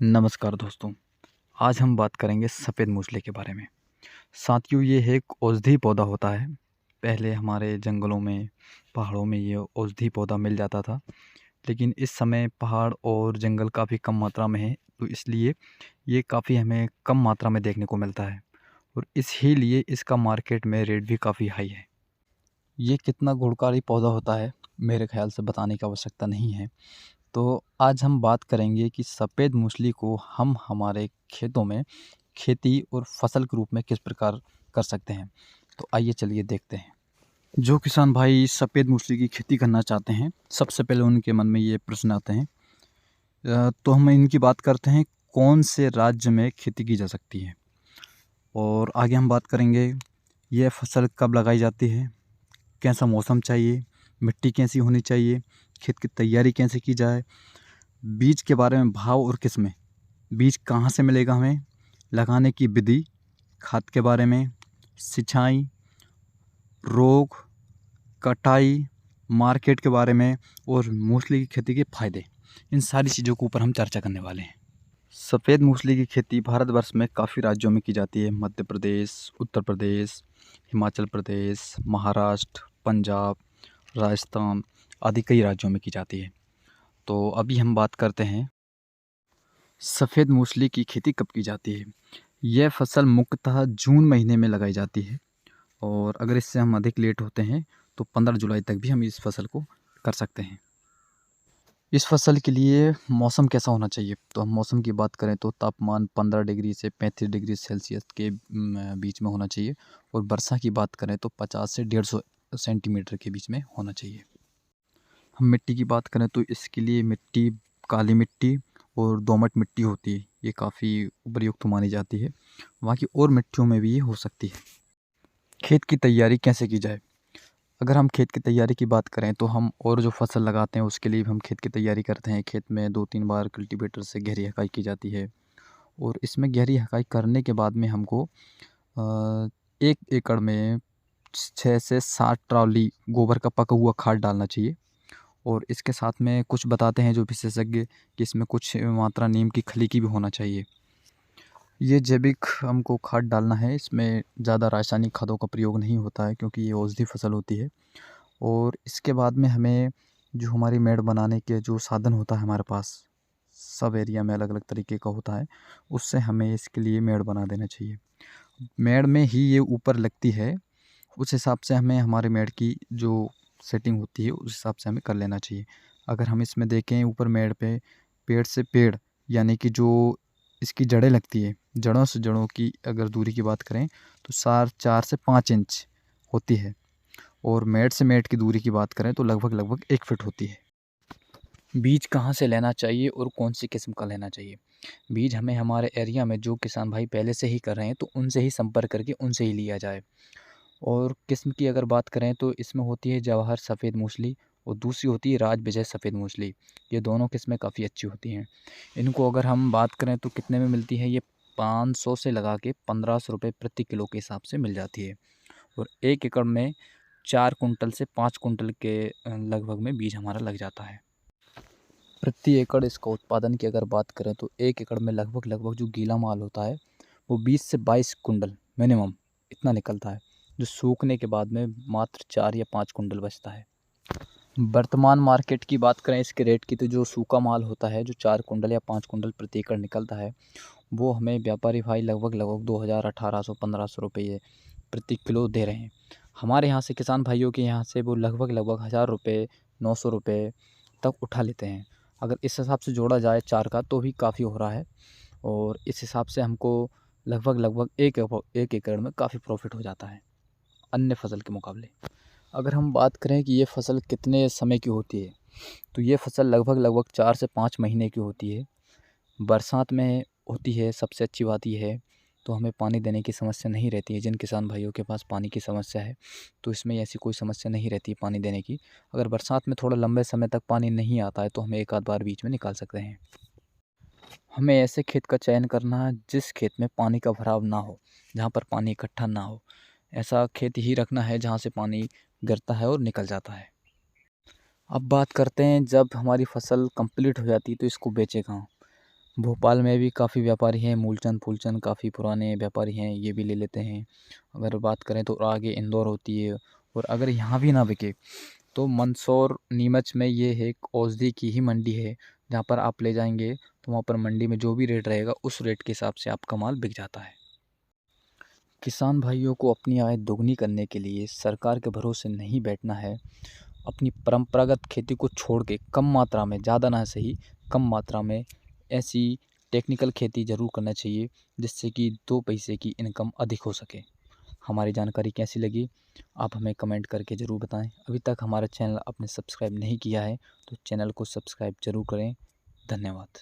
नमस्कार दोस्तों, आज हम बात करेंगे सफ़ेद मूसली के बारे में। साथियों, ये एक औषधि पौधा होता है। पहले हमारे जंगलों में, पहाड़ों में ये औषधि पौधा मिल जाता था, लेकिन इस समय पहाड़ और जंगल काफ़ी कम मात्रा में हैं, तो इसलिए ये काफ़ी हमें कम मात्रा में देखने को मिलता है और इसीलिए इसका मार्केट में रेट भी काफ़ी हाई है। ये कितना गुणकारी पौधा होता है, मेरे ख़्याल से बताने की आवश्यकता नहीं है। तो आज हम बात करेंगे कि सफ़ेद मूसली को हम हमारे खेतों में खेती और फसल के रूप में किस प्रकार कर सकते हैं। तो आइए चलिए देखते हैं। जो किसान भाई सफ़ेद मूसली की खेती करना चाहते हैं, सबसे पहले उनके मन में ये प्रश्न आते हैं। तो हम इनकी बात करते हैं, कौन से राज्य में खेती की जा सकती है, और आगे हम बात करेंगे ये फसल कब लगाई जाती है, कैसा मौसम चाहिए, मिट्टी कैसी होनी चाहिए, खेत की तैयारी कैसे की जाए, बीज के बारे में भाव और किस्में, बीज कहाँ से मिलेगा हमें, लगाने की विधि, खाद के बारे में, सिंचाई, रोग, कटाई, मार्केट के बारे में और मूसली की खेती के फ़ायदे, इन सारी चीज़ों के ऊपर हम चर्चा करने वाले हैं। सफ़ेद मूसली की खेती भारतवर्ष में काफ़ी राज्यों में की जाती है। मध्य प्रदेश, उत्तर प्रदेश, हिमाचल प्रदेश, महाराष्ट्र, पंजाब, राजस्थान आदि कई राज्यों में की जाती है। तो अभी हम बात करते हैं सफ़ेद मूसली की खेती कब की जाती है। यह फसल मुख्यतः जून महीने में लगाई जाती है और अगर इससे हम अधिक लेट होते हैं तो 15 जुलाई तक भी हम इस फसल को कर सकते हैं। इस फसल के लिए मौसम कैसा होना चाहिए, तो हम मौसम की बात करें तो तापमान 15 डिग्री से 35 डिग्री सेल्सियस के बीच में होना चाहिए और वर्षा की बात करें तो 50 से 150 सेंटीमीटर के बीच में होना चाहिए। हम मिट्टी की बात करें तो इसके लिए मिट्टी काली मिट्टी और दोमट मिट्टी होती है, ये काफ़ी उपयुक्त मानी जाती है। बाकी और मिट्टियों में भी ये हो सकती है। खेत की तैयारी कैसे की जाए, अगर हम खेत की तैयारी की बात करें तो हम और जो फसल लगाते हैं उसके लिए भी हम खेत की तैयारी करते हैं। खेत में 2-3 बार कल्टीवेटर से गहरी हकाई की जाती है और इसमें गहरी हकाई करने के बाद में हमको 1 एकड़ में 6 से 7 ट्रॉली गोबर का पका हुआ खाद डालना चाहिए और इसके साथ में कुछ बताते हैं जो विशेषज्ञ कि इसमें कुछ मात्रा नीम की खली की भी होना चाहिए। ये जैविक हमको खाद डालना है, इसमें ज़्यादा रासायनिक खादों का प्रयोग नहीं होता है क्योंकि ये औषधि फसल होती है। और इसके बाद में हमें जो हमारी मेड़ बनाने के जो साधन होता है हमारे पास, सब एरिया में अलग अलग तरीके का होता है, उससे हमें इसके लिए मेड़ बना देना चाहिए। मेड़ में ही ये ऊपर लगती है, उस हिसाब से हमें हमारे मेड़ की जो सेटिंग होती है उस हिसाब से हमें कर लेना चाहिए। अगर हम इसमें देखें ऊपर मेड़ पे पेड़ से पेड़ यानी कि जो इसकी जड़ें लगती है, जड़ों से जड़ों की अगर दूरी की बात करें तो 4 से 5 इंच होती है और मेड़ से मेड़ की दूरी की बात करें तो लगभग 1 फीट होती है। बीज कहाँ से लेना चाहिए और कौन सी किस्म का लेना चाहिए? बीज हमें हमारे एरिया में जो किसान भाई पहले से ही कर रहे हैं तो उनसे ही संपर्क करके उनसे ही लिया जाए। और किस्म की अगर बात करें तो इसमें होती है जवाहर सफ़ेद मूसली और दूसरी होती है राज विजय सफ़ेद मूसली। ये दोनों किस्में काफ़ी अच्छी होती हैं। इनको अगर हम बात करें तो कितने में मिलती है, ये 500 से लगा के 1500 रुपये प्रति किलो के हिसाब से मिल जाती है और 1 एकड़ में 4 कुंटल से 5 कुंटल के लगभग में बीज हमारा लग जाता है। प्रति एकड़ इसका उत्पादन की अगर बात करें तो 1 एकड़ में लगभग जो गीला माल होता है वो 20 से 22 कुंटल मिनिमम इतना निकलता है, जो सूखने के बाद में मात्र 4 या 5 कुंटल बचता है। वर्तमान मार्केट की बात करें इसके रेट की तो जो सूखा माल होता है जो 4 कुंटल या 5 कुंटल प्रति एकड़ निकलता है वो हमें व्यापारी भाई लगभग 2000 1800 1500 रुपये प्रति किलो दे रहे हैं। हमारे यहाँ से किसान भाइयों के यहाँ से वो लगभग 1000 रुपये 900 रुपये तक उठा लेते हैं। अगर इस हिसाब से जोड़ा जाए 4 का तो भी काफ़ी हो रहा है और इस हिसाब से हमको लगभग 1 एकड़ में काफ़ी प्रॉफिट हो जाता है अन्य फसल के मुकाबले। अगर हम बात करें कि ये फसल कितने समय की होती है तो ये फसल लगभग 4 से 5 महीने की होती है। बरसात में होती है, सबसे अच्छी बात ये है तो हमें पानी देने की समस्या नहीं रहती है। जिन किसान भाइयों के पास पानी की समस्या है तो इसमें ऐसी कोई समस्या नहीं रहती है पानी देने की। अगर बरसात में थोड़ा लंबे समय तक पानी नहीं आता है तो हम एक आध बार बीच में निकाल सकते हैं। हमें ऐसे खेत का चयन करना है जिस खेत में पानी का भराव ना हो, जहाँ पर पानी इकट्ठा ना हो। ऐसा खेत ही रखना है जहाँ से पानी गिरता है और निकल जाता है। अब बात करते हैं जब हमारी फसल कंप्लीट हो जाती है तो इसको बेचे कहाँ। भोपाल में भी काफ़ी व्यापारी हैं, मूलचंद फूलचंद काफ़ी पुराने व्यापारी हैं, ये भी ले लेते हैं। अगर बात करें तो आगे इंदौर होती है, और अगर यहाँ भी ना बिके तो मंदसौर नीमच में ये है एक औषधि की ही मंडी है, जहाँ पर आप ले जाएंगे तो वहाँ पर मंडी में जो भी रेट रहेगा उस रेट के हिसाब से आपका माल बिक जाता है। किसान भाइयों को अपनी आय दोगुनी करने के लिए सरकार के भरोसे नहीं बैठना है। अपनी परंपरागत खेती को छोड़ के कम मात्रा में, ज़्यादा ना सही, कम मात्रा में ऐसी टेक्निकल खेती ज़रूर करना चाहिए, जिससे कि 2 पैसे की इनकम अधिक हो सके। हमारी जानकारी कैसी लगी आप हमें कमेंट करके ज़रूर बताएं। अभी तक हमारा चैनल आपने सब्सक्राइब नहीं किया है तो चैनल को सब्सक्राइब ज़रूर करें। धन्यवाद।